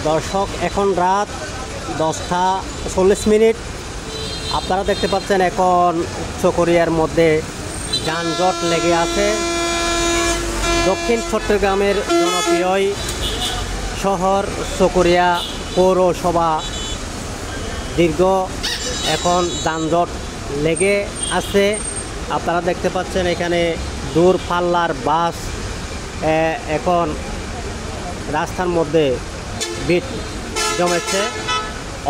দর্শক এখন রাত 10:40। আপনারা দেখতে পাচ্ছেন এখন চকরিয়ার মধ্যে যানজট লেগে আছে। দক্ষিণ চট্টগ্রামের জনপ্রিয় শহর চকরিয়া পৌরসভা দীর্ঘ এখন যানজট লেগে আছে। আপনারা দেখতে পাচ্ছেন এখানে দূর পাল্লার বাস এখন রাস্তার মধ্যে ভিড় জমেছে।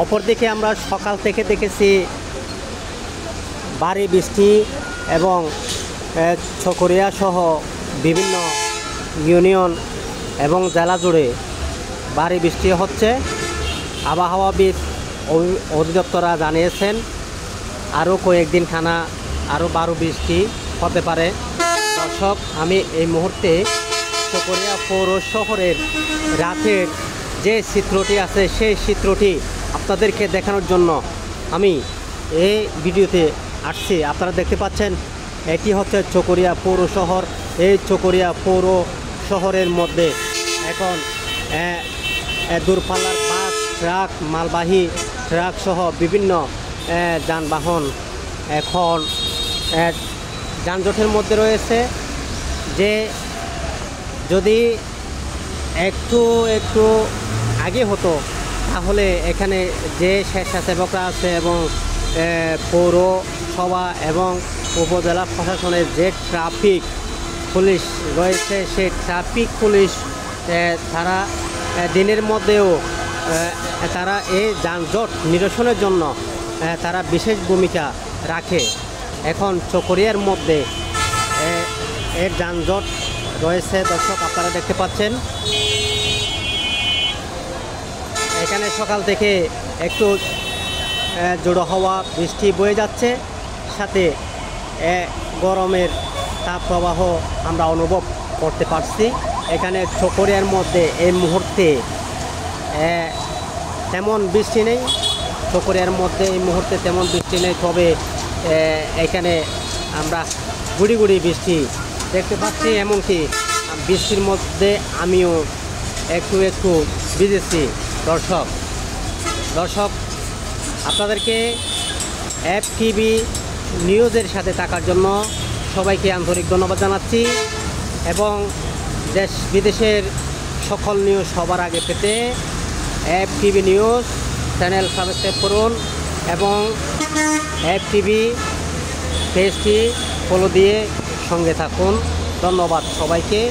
অপরদিকে আমরা সকাল থেকে দেখেছি ভারী বৃষ্টি এবং চকরিয়া সহ বিভিন্ন ইউনিয়ন এবং জেলা জুড়ে ভারী বৃষ্টি হচ্ছে। আবহাওয়াবিদ অধিদপ্তরা জানিয়েছেন আরও কয়েকদিন খানা আরও ভারী বৃষ্টি হতে পারে। দর্শক, আমি এই মুহূর্তে চকরিয়া পৌর শহরের রাতের যে চিত্রটি আছে সেই চিত্রটি আপনাদেরকে দেখানোর জন্য আমি এই ভিডিওতে আসছি। আপনারা দেখতে পাচ্ছেন এটি হচ্ছে চকরিয়া পৌর শহর। এই চকরিয়া পৌর শহরের মধ্যে এখন দূরপাল্লার বাস, ট্রাক, মালবাহী ট্রাক সহ বিভিন্ন যানবাহন এখন যানজটের মধ্যে রয়েছে। যে যদি একটু আগে হতো তাহলে এখানে যে স্বেচ্ছাসেবকরা আছে এবং পৌরসভা এবং উপজেলা প্রশাসনের যে ট্রাফিক পুলিশ রয়েছে সেই ট্রাফিক পুলিশ তারা দিনের মধ্যেও তারা এই যানজট নিরসনের জন্য তারা বিশেষ ভূমিকা রাখে। এখন চকরিয়ার মধ্যে এর যানজট রয়েছে। দর্শক, আপনারা দেখতে পাচ্ছেন এখানে সকাল থেকে একটু জোড়ো হওয়া বৃষ্টি বয়ে যাচ্ছে, সাথে গরমের তাপপ্রবাহ আমরা অনুভব করতে পারছি। এখানে চকরিয়ার মধ্যে এই মুহূর্তে তেমন বৃষ্টি নেই। চকরিয়ার মধ্যে এই মুহূর্তে তেমন বৃষ্টি নেই, তবে এখানে আমরা গুড়ি গুড়ি বৃষ্টি দেখতে পাচ্ছি। এমনকি বৃষ্টির মধ্যে আমিও একটু ভিজেছি। দর্শক, আপনাদেরকে FTV নিউজের সাথে থাকার জন্য সবাইকে আন্তরিক ধন্যবাদ জানাচ্ছি এবং দেশ বিদেশের সকল নিউজ সবার আগে পেতে FTV নিউজ চ্যানেল সাবস্ক্রাইব করুন এবং FTV পেজটি ফলো দিয়ে সঙ্গে থাকুন। ধন্যবাদ সবাইকে,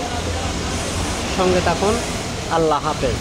সঙ্গে থাকুন। আল্লাহ হাফেজ।